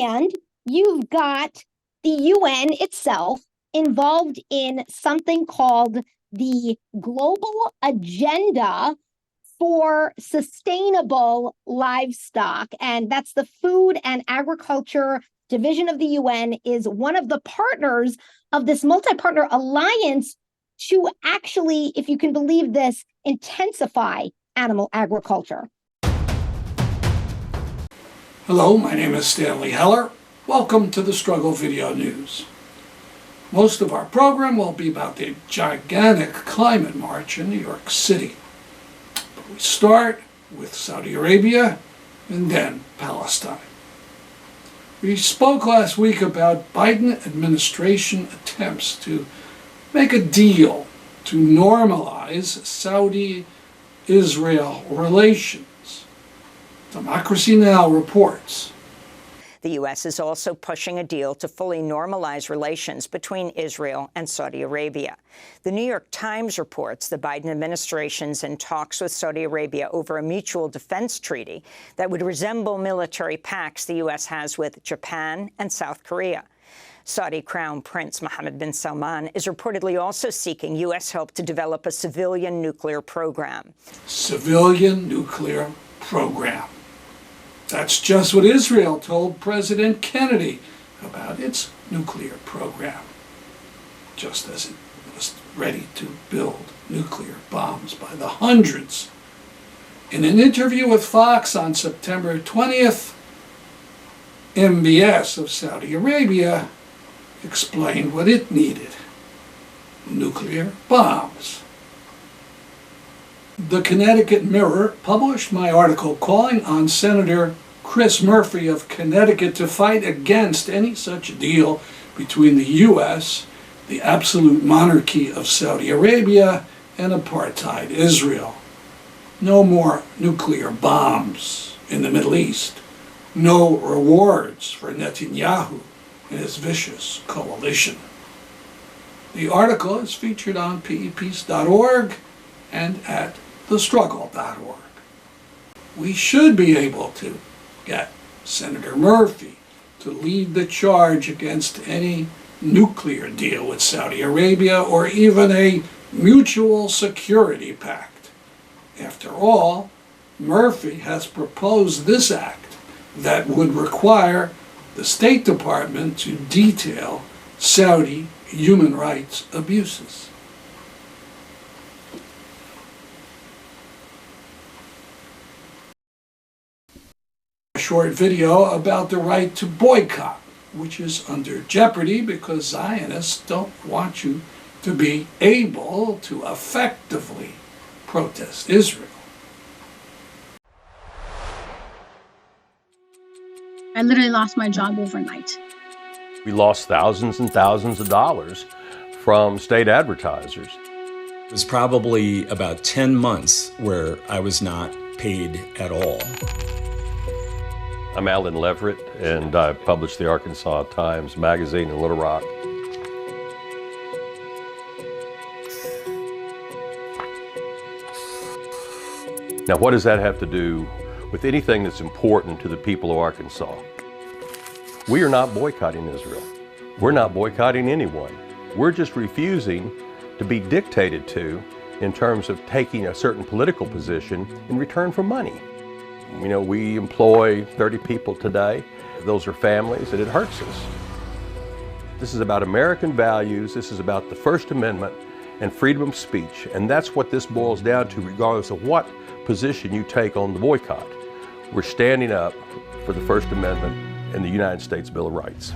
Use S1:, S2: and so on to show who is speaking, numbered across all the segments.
S1: And you've got the UN itself involved in something called the Global Agenda for Sustainable Livestock. And that's the Food and Agriculture Division of the UN, is one of the partners of this multi-partner alliance to actually, if you can believe this, intensify animal agriculture.
S2: Hello, my name is Stanley Heller. Welcome to the Struggle Video News. Most of our program will be about the gigantic climate march in New York City. But we start with Saudi Arabia and then Palestine. We spoke last week about Biden administration attempts to make a deal to normalize Saudi-Israel relations. Democracy Now! Reports.
S3: The U.S. is also pushing a deal to fully normalize relations between Israel and Saudi Arabia. The New York Times reports the Biden administration's in talks with Saudi Arabia over a mutual defense treaty that would resemble military pacts the U.S. has with Japan and South Korea. Saudi Crown Prince Mohammed Bin Salman is reportedly also seeking U.S. help to develop a civilian nuclear program.
S2: Civilian nuclear program. That's just what Israel told President Kennedy about its nuclear program, just as it was ready to build nuclear bombs by the hundreds. In an interview with Fox on September 20th, MBS of Saudi Arabia explained what it needed: nuclear bombs. The Connecticut Mirror published my article calling on Senator Chris Murphy of Connecticut to fight against any such deal between the U.S., the absolute monarchy of Saudi Arabia, and apartheid Israel. No more nuclear bombs in the Middle East. No rewards for Netanyahu and his vicious coalition. The article is featured on peace.org and at thestruggle.org. We should be able to get Senator Murphy to lead the charge against any nuclear deal with Saudi Arabia or even a mutual security pact. After all, Murphy has proposed this act that would require the State Department to detail Saudi human rights abuses. A short video about the right to boycott, which is under jeopardy because Zionists don't want you to be able to effectively protest Israel.
S4: I literally lost my job overnight.
S5: We lost thousands and thousands of dollars from state advertisers.
S6: It was probably about 10 months where I was not paid at all.
S5: I'm Alan Leverett, and I publish the Arkansas Times magazine in Little Rock. Now, what does that have to do with anything that's important to the people of Arkansas? We are not boycotting Israel. We're not boycotting anyone. We're just refusing to be dictated to in terms of taking a certain political position in return for money. You know, we employ 30 people today. Those are families, and it hurts us. This is about American values. This is about the First Amendment and freedom of speech. And that's what this boils down to, regardless of what position you take on the boycott. We're standing up for the First Amendment and the United States Bill of Rights.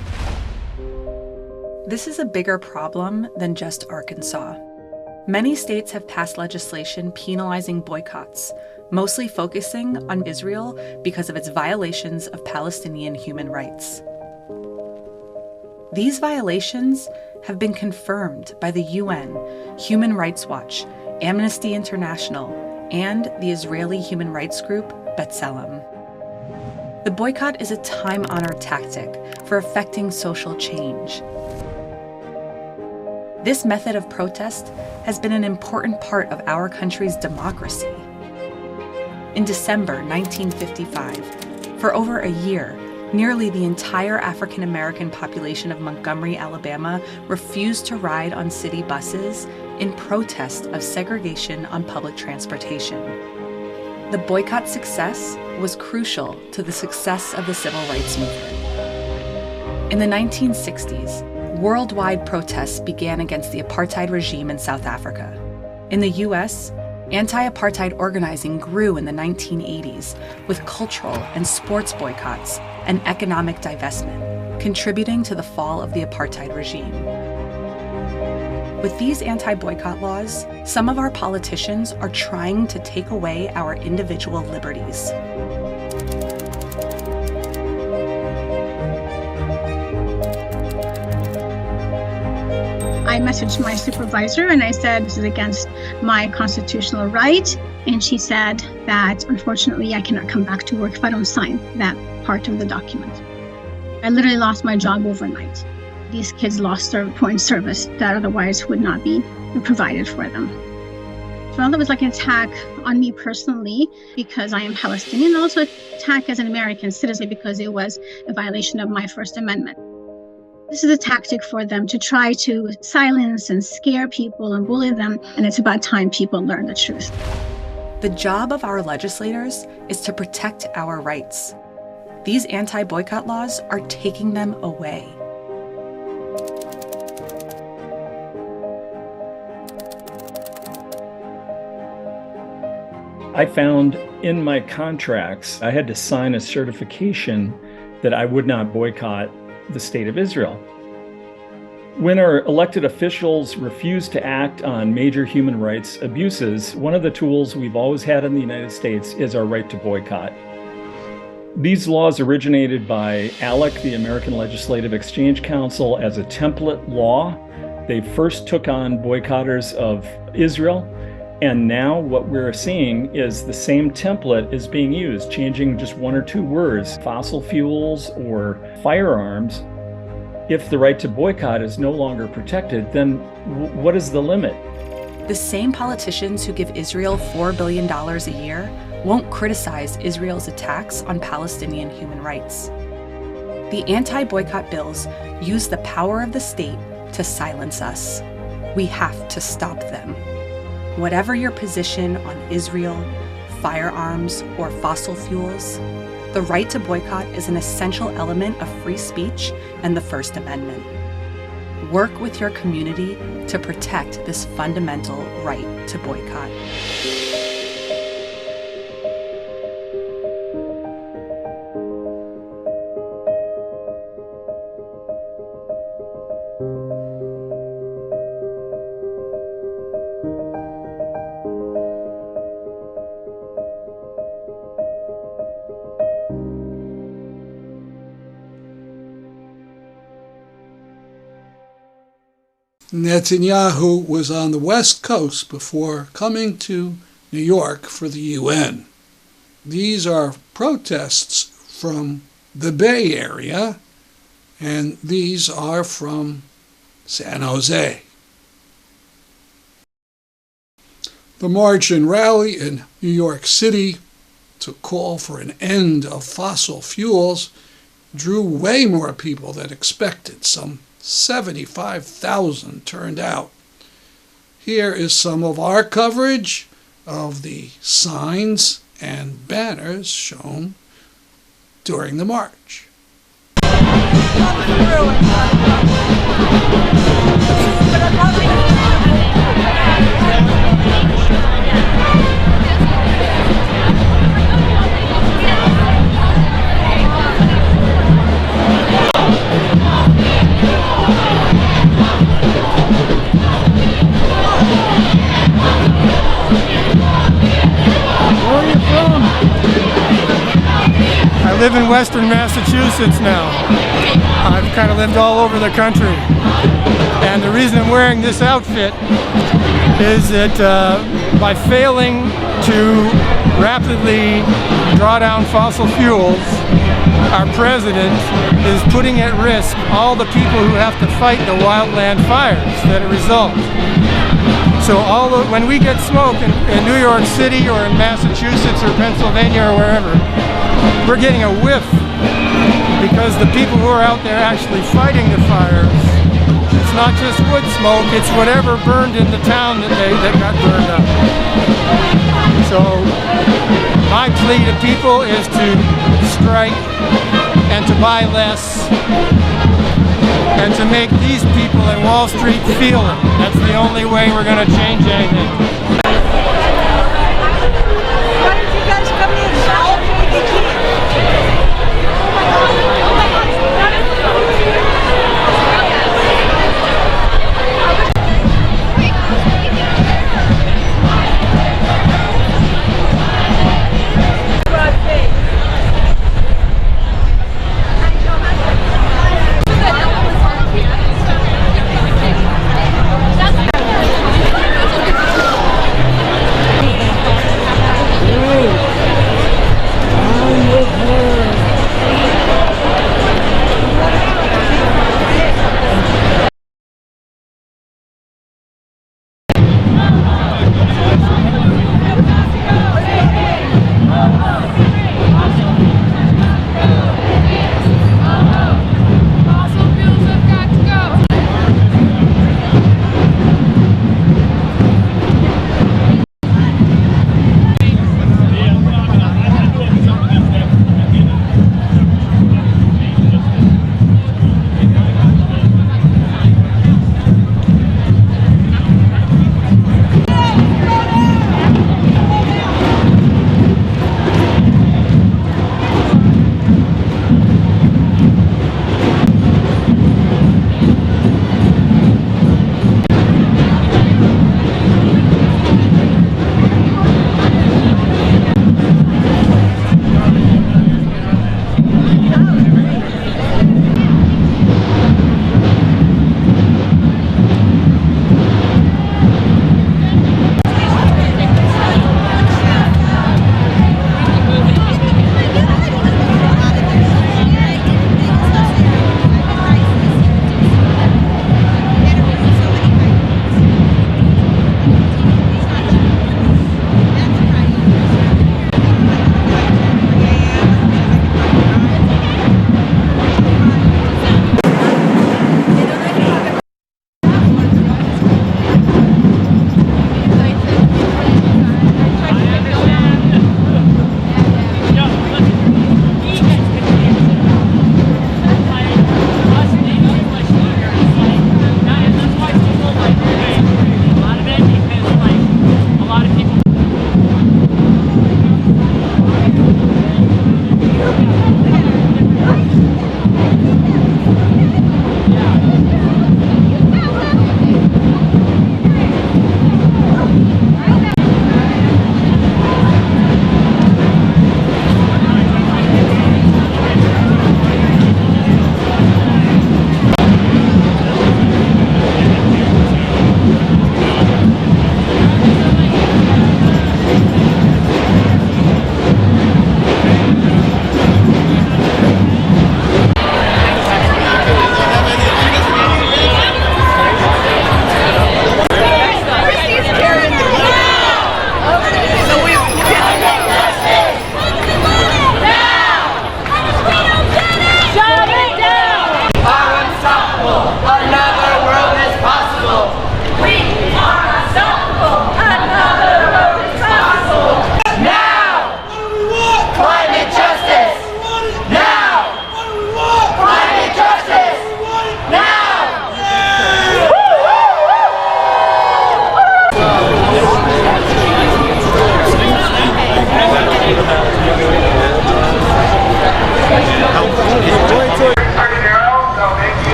S7: This is a bigger problem than just Arkansas. Many states have passed legislation penalizing boycotts, mostly focusing on Israel because of its violations of Palestinian human rights. These violations have been confirmed by the UN, Human Rights Watch, Amnesty International, and the Israeli human rights group B'Tselem. The boycott is a time-honored tactic for effecting social change. This method of protest has been an important part of our country's democracy. In December 1955, for over a year, Nearly the entire African American population of Montgomery, Alabama, refused to ride on city buses in protest of segregation on public transportation. The boycott's success was crucial to the success of the civil rights movement. In the 1960s, worldwide protests began against the apartheid regime in South Africa. In the U.S., anti-apartheid organizing grew in the 1980s with cultural and sports boycotts and economic divestment, contributing to the fall of the apartheid regime. With these anti-boycott laws, some of our politicians are trying to take away our individual liberties.
S4: I messaged my supervisor and I said, this is against my constitutional right. And she said that, unfortunately, I cannot come back to work if I don't sign that part of the document. I literally lost my job overnight. These kids lost their point service that otherwise would not be provided for them. Well, it was like an attack on me personally because I am Palestinian, and also an attack as an American citizen because it was a violation of my First Amendment. This is a tactic for them to try to silence and scare people and bully them, and it's about time people learn the truth.
S7: The job of our legislators is to protect our rights. These anti-boycott laws are taking them away.
S8: I found in my contracts, I had to sign a certification that I would not boycott the state of Israel. When our elected officials refuse to act on major human rights abuses, one of the tools we've always had in the United States is our right to boycott. These laws originated by ALEC, the American Legislative Exchange Council, as a template law. They first took on boycotters of Israel, and now what we're seeing is the same template is being used, changing just one or two words, fossil fuels or firearms. If the right to boycott is no longer protected, then what is the limit?
S7: The same politicians who give Israel $4 billion a year won't criticize Israel's attacks on Palestinian human rights. The anti-boycott bills use the power of the state to silence us. We have to stop them. Whatever your position on Israel, firearms, or fossil fuels, the right to boycott is an essential element of free speech and the First Amendment. Work with your community to protect this fundamental right to boycott.
S2: Netanyahu was on the West Coast before coming to New York for the UN. These are protests from the Bay Area, and these are from San Jose. The march and rally in New York City to call for an end of fossil fuels drew way more people than expected. Some 75,000 turned out. Here is some of our coverage of the signs and banners shown during the march.
S9: I live in Western Massachusetts now. I've kind of lived all over the country. And the reason I'm wearing this outfit is that by failing to rapidly draw down fossil fuels, our president is putting at risk all the people who have to fight the wildland fires that result. So when we get smoke in New York City or in Massachusetts or Pennsylvania or wherever, we're getting a whiff because the people who are out there actually fighting the fires, it's not just wood smoke, it's whatever burned in the town that got burned up. So my plea to people is to strike and to buy less and to make these people in Wall Street feel it. That's the only way we're going to change anything.
S10: Why don't you guys come in and celebrate the kid?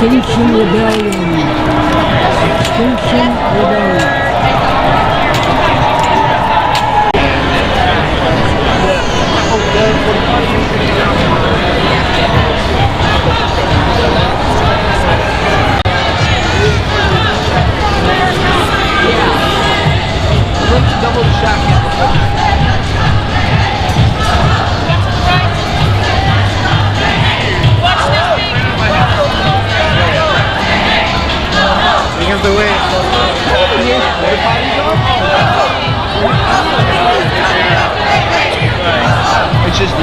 S11: Extinction Rebellion. Extinction Rebellion. It's just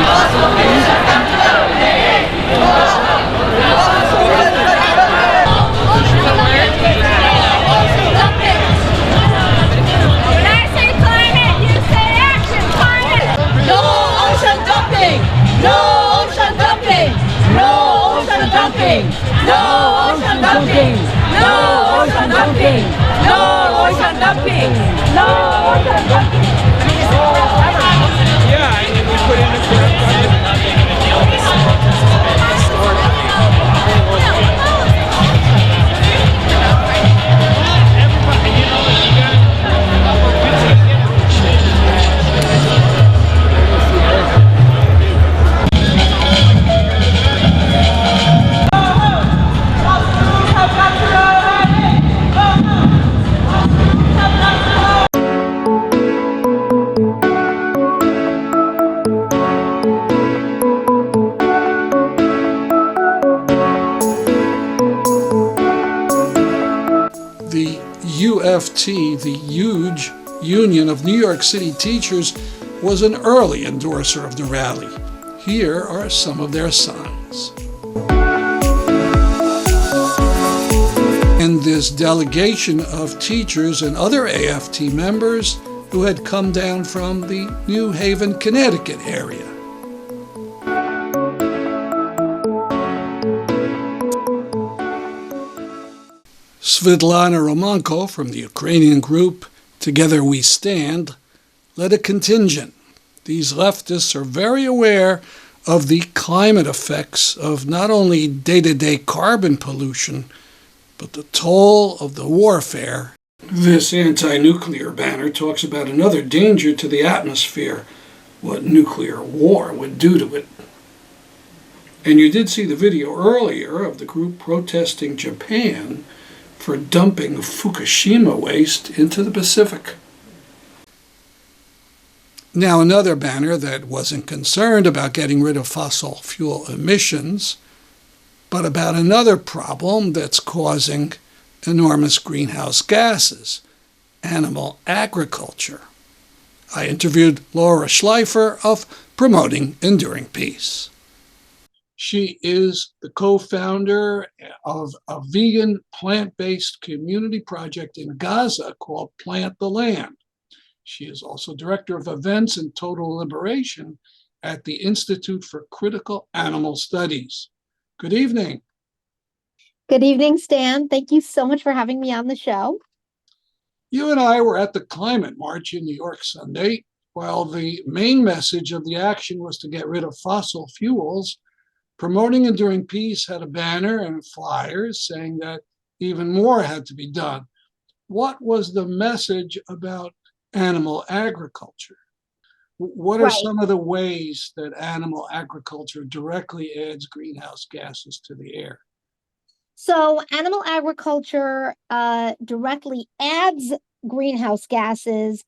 S2: The UFT, the huge Union of New York City Teachers, was an early endorser of the rally. Here are some of their signs. And this delegation of teachers and other AFT members who had come down from the New Haven, Connecticut area. Svitlana Romanko from the Ukrainian group Together We Stand led a contingent. These leftists are very aware of the climate effects of not only day-to-day carbon pollution, but the toll of the warfare. This anti-nuclear banner talks about another danger to the atmosphere, what nuclear war would do to it. And you did see the video earlier of the group protesting Japan for dumping Fukushima waste into the Pacific. Now, another banner that wasn't concerned about getting rid of fossil fuel emissions, but about another problem that's causing enormous greenhouse gases, animal agriculture. I interviewed Laura Schleifer of Promoting Enduring Peace. She is the co-founder of a vegan, plant-based community project in Gaza called Plant the Land. She is also director of events and total liberation at the Institute for Critical Animal Studies. Good evening.
S1: Good evening, Stan. Thank you so much for having me on the show.
S2: You and I were at the climate march in New York Sunday. While the main message of the action was to get rid of fossil fuels, Promoting Enduring Peace had a banner and flyers saying that even more had to be done. What was the message about animal agriculture? What are some of the ways that animal agriculture directly adds greenhouse gases to the air?
S1: So animal agriculture directly adds greenhouse gases,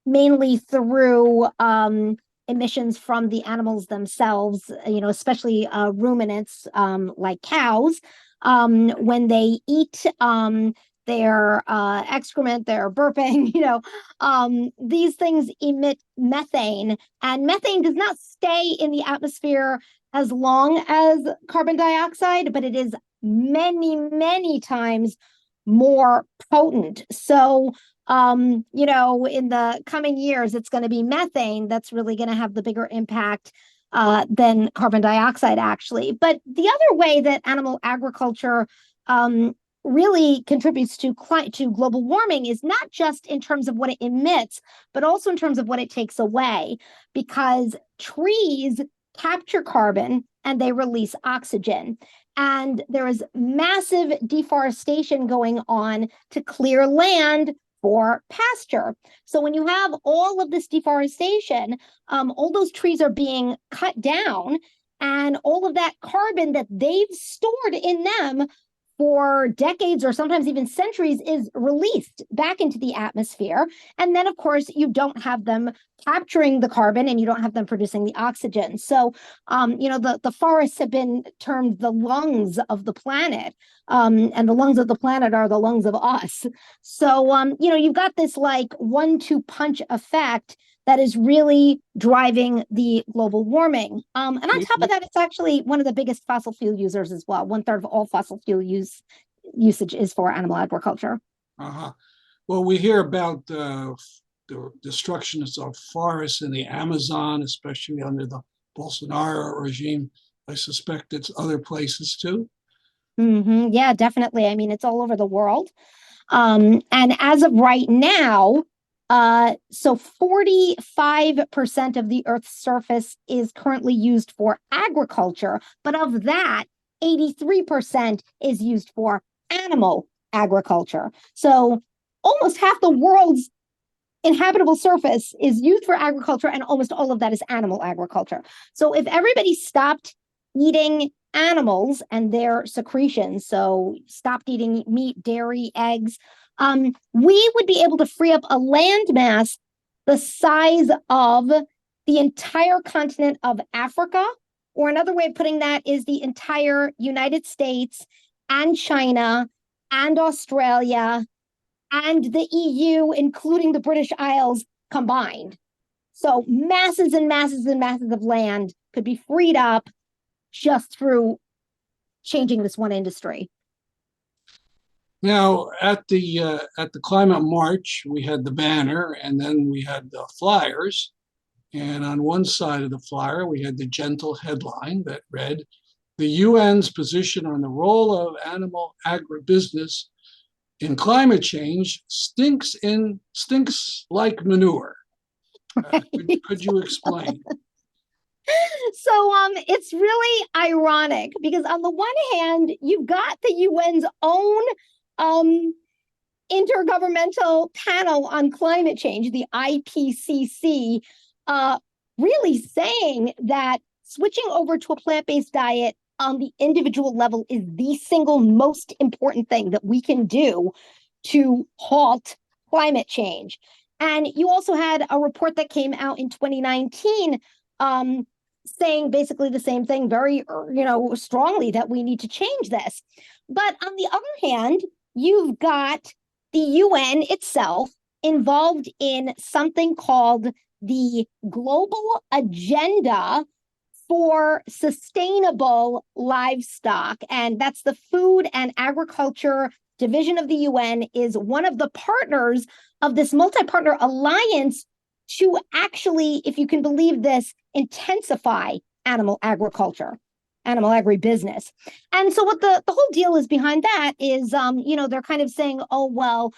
S1: mainly through emissions from the animals themselves, especially ruminants like cows. When they eat their excrement, their burping, these things emit methane, and methane does not stay in the atmosphere as long as carbon dioxide, but it is many, many times more potent. So, in the coming years, it's going to be methane that's really going to have the bigger impact than carbon dioxide, actually. But the other way that animal agriculture really contributes to global warming is not just in terms of what it emits, but also in terms of what it takes away, because trees capture carbon and they release oxygen. And there is massive deforestation going on to clear land for pasture. So when you have all of this deforestation, all those trees are being cut down, and all of that carbon that they've stored in them for decades or sometimes even centuries is released back into the atmosphere. And then, of course, you don't have them capturing the carbon and you don't have them producing the oxygen. So, the forests have been termed the lungs of the planet. And the lungs of the planet are the lungs of us. So, you've got this like 1-2 punch effect that is really driving the global warming. And on top of that, it's actually one of the biggest fossil fuel users as well. 1/3 of all fossil fuel usage is for animal agriculture.
S2: Well, we hear about the destruction of forests in the Amazon, especially under the Bolsonaro regime. I suspect it's other places too.
S1: Yeah, definitely. I mean, it's all over the world. And as of right now, so 45% of the Earth's surface is currently used for agriculture, but of that, 83% is used for animal agriculture. So almost half the world's inhabitable surface is used for agriculture, and almost all of that is animal agriculture. So if everybody stopped eating animals and their secretions, so stopped eating meat, dairy, eggs, we would be able to free up a landmass the size of the entire continent of Africa, or another way of putting that is the entire United States and China and Australia and the EU, including the British Isles combined. So masses and masses and masses of land could be freed up just through changing this one industry.
S2: Now, at the climate march, we had the banner, and then we had the flyers. And on one side of the flyer, we had the gentle headline that read, "The UN's position on the role of animal agribusiness in climate change stinks like manure." Could you explain?
S1: So it's really ironic because on the one hand, you've got the UN's own intergovernmental panel on climate change, the IPCC, really saying that switching over to a plant-based diet on the individual level is the single most important thing that we can do to halt climate change. And you also had a report that came out in 2019 saying basically the same thing very, strongly, that we need to change this. But on the other hand, you've got the UN itself involved in something called the Global Agenda for Sustainable Livestock. And that's the Food and Agriculture Division of the UN, is one of the partners of this multi-partner alliance to actually, if you can believe this, intensify animal agriculture, animal agribusiness. And so what the whole deal is behind that is, they're kind of saying, oh, well,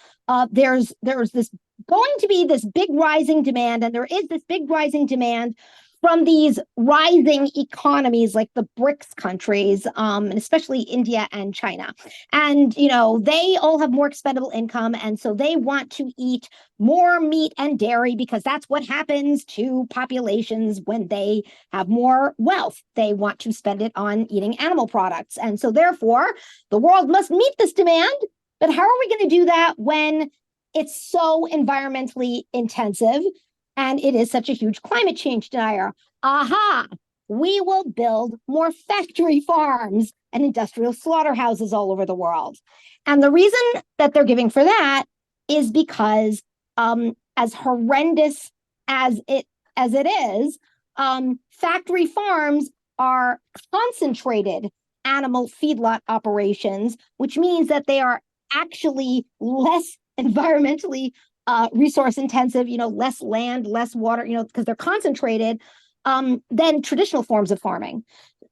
S1: there's this going to be this big rising demand, and there is this big rising demand from these rising economies like the BRICS countries, and especially India and China. And, they all have more expendable income. And so they want to eat more meat and dairy because that's what happens to populations when they have more wealth. They want to spend it on eating animal products. And so therefore, the world must meet this demand. But how are we going to do that when it's so environmentally intensive? And it is such a huge climate change denier? We will build more factory farms and industrial slaughterhouses all over the world. And the reason that they're giving for that is because, as horrendous as it is, factory farms are concentrated animal feedlot operations, which means that they are actually less environmentally resource intensive, less land, less water, because they're concentrated, than traditional forms of farming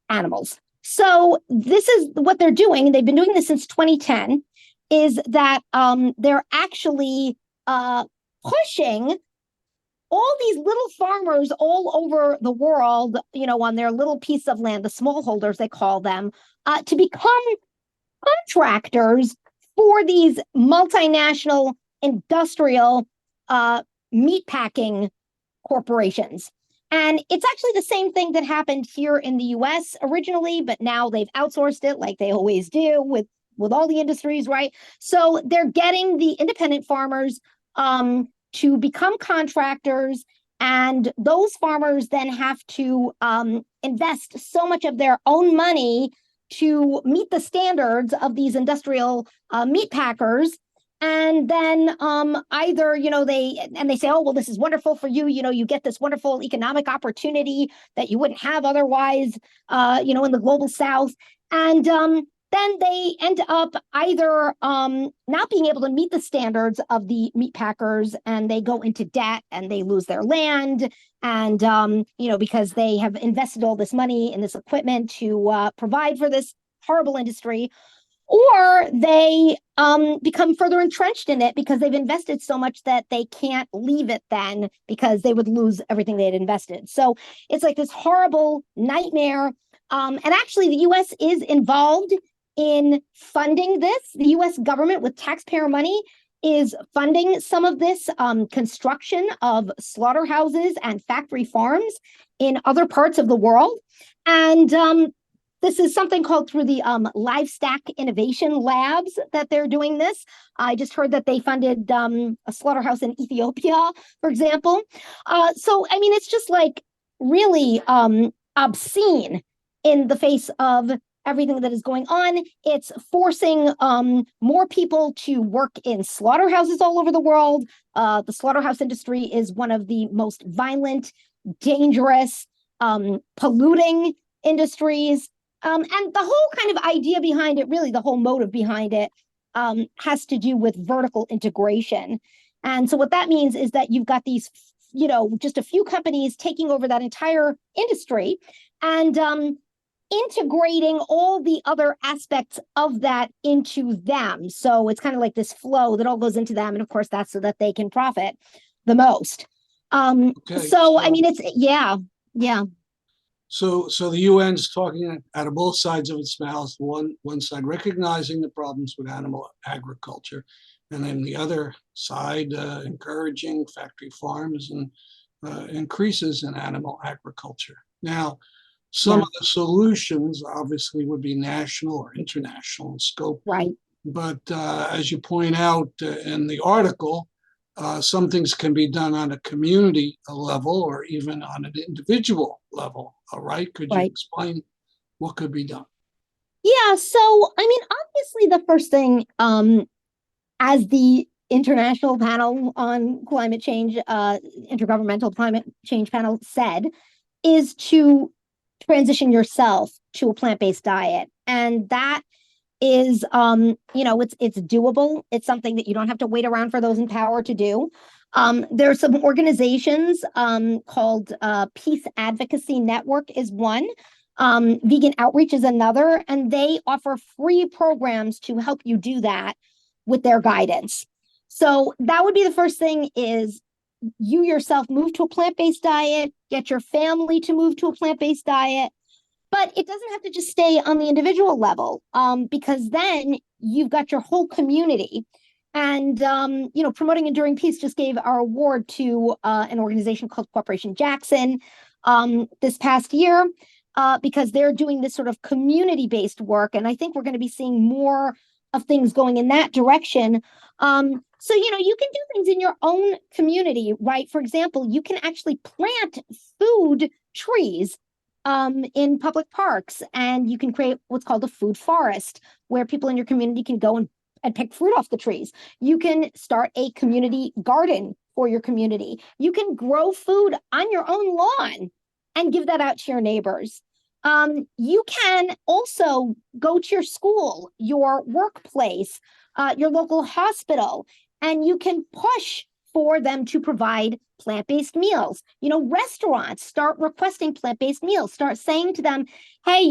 S1: animals. So this is what they're doing. They've been doing this since 2010, is that they're actually pushing all these little farmers all over the world, on their little piece of land, the smallholders, they call them, to become contractors for these multinational industrial meatpacking corporations. And it's actually the same thing that happened here in the US originally, but now they've outsourced it like they always do with with all the industries, right? So they're getting the independent farmers to become contractors, and those farmers then have to invest so much of their own money to meet the standards of these industrial meat packers. And then either, they say, oh, well, this is wonderful for you. You get this wonderful economic opportunity that you wouldn't have otherwise, in the global South. And then they end up either not being able to meet the standards of the meat packers, and they go into debt and they lose their land. And, because they have invested all this money in this equipment to provide for this horrible industry, or they become further entrenched in it because they've invested so much that they can't leave it then because they would lose everything they had invested. So it's like this horrible nightmare. And actually, the U.S. is involved in funding this. The U.S. government, with taxpayer money, is funding some of this construction of slaughterhouses and factory farms in other parts of the world. And this is something called through the Livestock Innovation Labs that they're doing this. I just heard that they funded a slaughterhouse in Ethiopia, for example. So, I mean, it's just like really obscene in the face of everything that is going on. It's forcing more people to work in slaughterhouses all over the world. The slaughterhouse industry is one of the most violent, dangerous, polluting industries. And the whole kind of idea behind it, really the whole motive behind it, has to do with vertical integration. And so what that means is that you've got these, just a few companies taking over that entire industry and integrating all the other aspects of that into them. So it's kind of like this flow that all goes into them. And of course, that's so that they can profit the most. So, I mean, it's, yeah.
S2: So the UN's talking out of both sides of its mouth. One side recognizing the problems with animal agriculture, and then the other side encouraging factory farms and increases in animal agriculture. Now, some of the solutions obviously would be national or international in scope.
S1: Right.
S2: But as you point out in the article, some things can be done on a community level or even on an individual level. All right. Could you explain what could be done?
S1: Yeah. So, I mean, obviously, the first thing, as the International Panel on Climate Change, Intergovernmental Climate Change Panel said, is to transition yourself to a plant-based diet. And that is, it's doable. It's something that you don't have to wait around for those in power to do. There are some organizations called Peace Advocacy Network is one. Vegan Outreach is another, and they offer free programs to help you do that with their guidance. So that would be the first thing, is you yourself move to a plant-based diet, get your family to move to a plant-based diet. But it doesn't have to just stay on the individual level, because then you've got your whole community. And, Promoting Enduring Peace just gave our award to an organization called Corporation Jackson this past year, because they're doing this sort of community-based work. And I think we're going to be seeing more of things going in that direction. So, you can do things in your own community, right? For example, you can actually plant food trees in public parks, and you can create what's called a food forest, where people in your community can go and pick fruit off the trees. You can start a community garden for your community. You can grow food on your own lawn and give that out to your neighbors. You can also go to your school, your workplace, your local hospital, and you can push for them to provide plant-based meals. Restaurants start requesting plant-based meals. Start saying to them, hey,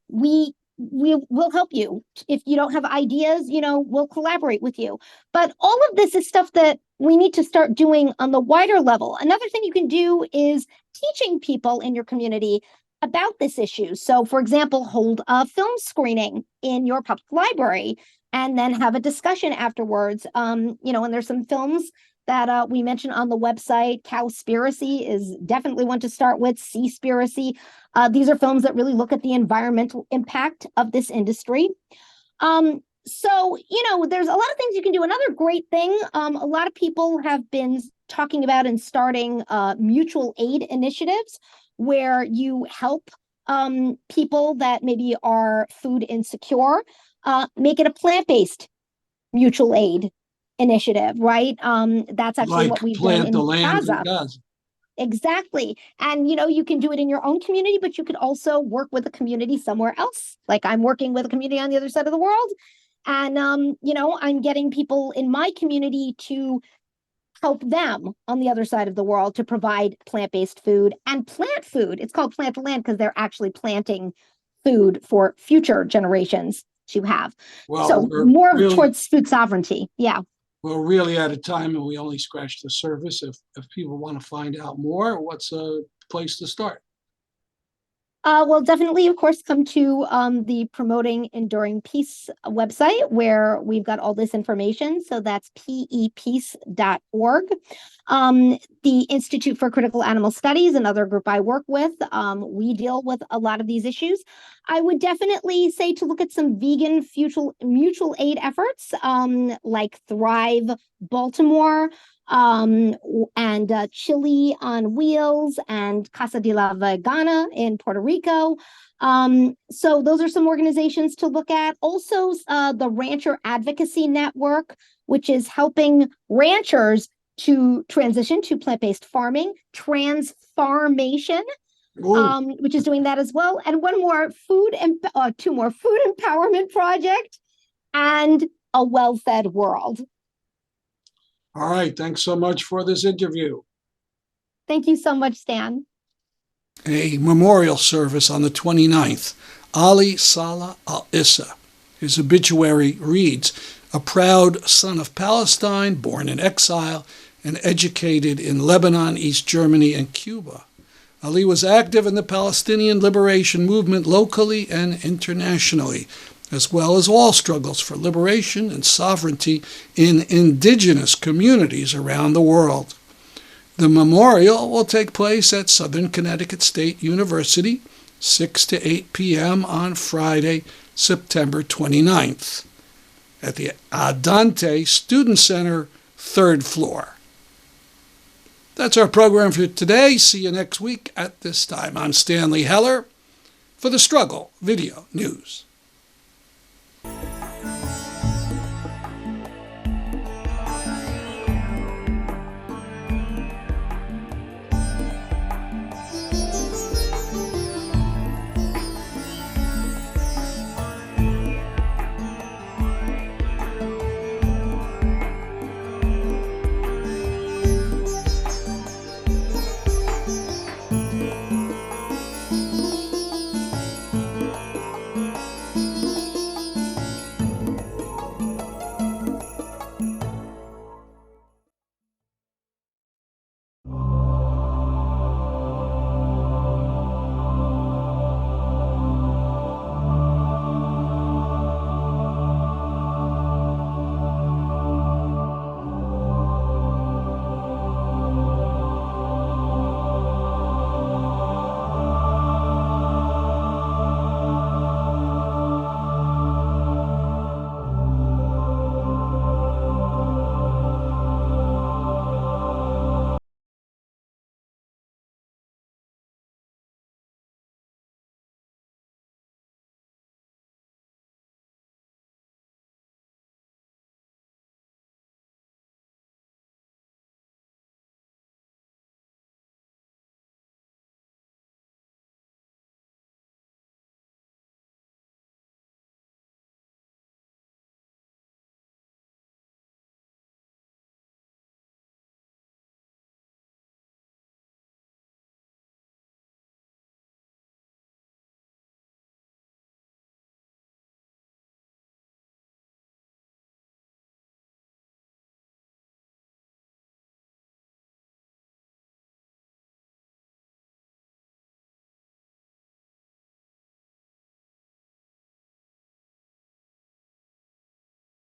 S1: we will help you. If you don't have ideas, we'll collaborate with you. But all of this is stuff that we need to start doing on the wider level. Another thing you can do is teaching people in your community about this issue. So, for example, hold a film screening in your public library and then have a discussion afterwards. And there's some films that we mentioned on the website. Cowspiracy is definitely one to start with. Seaspiracy. These are films that really look at the environmental impact of this industry. So, there's a lot of things you can do. Another great thing, a lot of people have been talking about and starting mutual aid initiatives where you help people that maybe are food insecure, make it a plant-based mutual aid initiative, right? That's actually what we've done in Gaza. Exactly. And, you can do it in your own community, but you could also work with a community somewhere else. Like I'm working with a community on the other side of the world. And, I'm getting people in my community to help them on the other side of the world to provide plant-based food and plant food. It's called Plant the Land because they're actually planting food for future generations to have.
S2: Well,
S1: so more towards food sovereignty. Yeah.
S2: We're really out of time and we only scratched the surface. If people want to find out more, what's a place to start?
S1: Well, definitely, of course, come to the Promoting Enduring Peace website where we've got all this information. So that's peace.org. The Institute for Critical Animal Studies, another group I work with, we deal with a lot of these issues. I would definitely say to look at some vegan mutual aid efforts like Thrive Baltimore, and Chili on Wheels and Casa de la Vegana in Puerto Rico. So those are some organizations to look at. Also, the Rancher Advocacy Network, which is helping ranchers to transition to plant-based farming, Transfarmation, which is doing that as well. And two more, Food Empowerment Project and A Well-Fed World.
S2: All right. Thanks so much for this interview.
S1: Thank you so much, Stan.
S2: A memorial service on the 29th. Ali Salah al-Issa. His obituary reads, a proud son of Palestine, born in exile and educated in Lebanon, East Germany, and Cuba. Ali was active in the Palestinian liberation movement locally and internationally, as well as all struggles for liberation and sovereignty in indigenous communities around the world. The memorial will take place at Southern Connecticut State University, 6 to 8 p.m. on Friday, September 29th, at the Adante Student Center, 3rd floor. That's our program for today. See you next week at this time. I'm Stanley Heller for the Struggle Video News.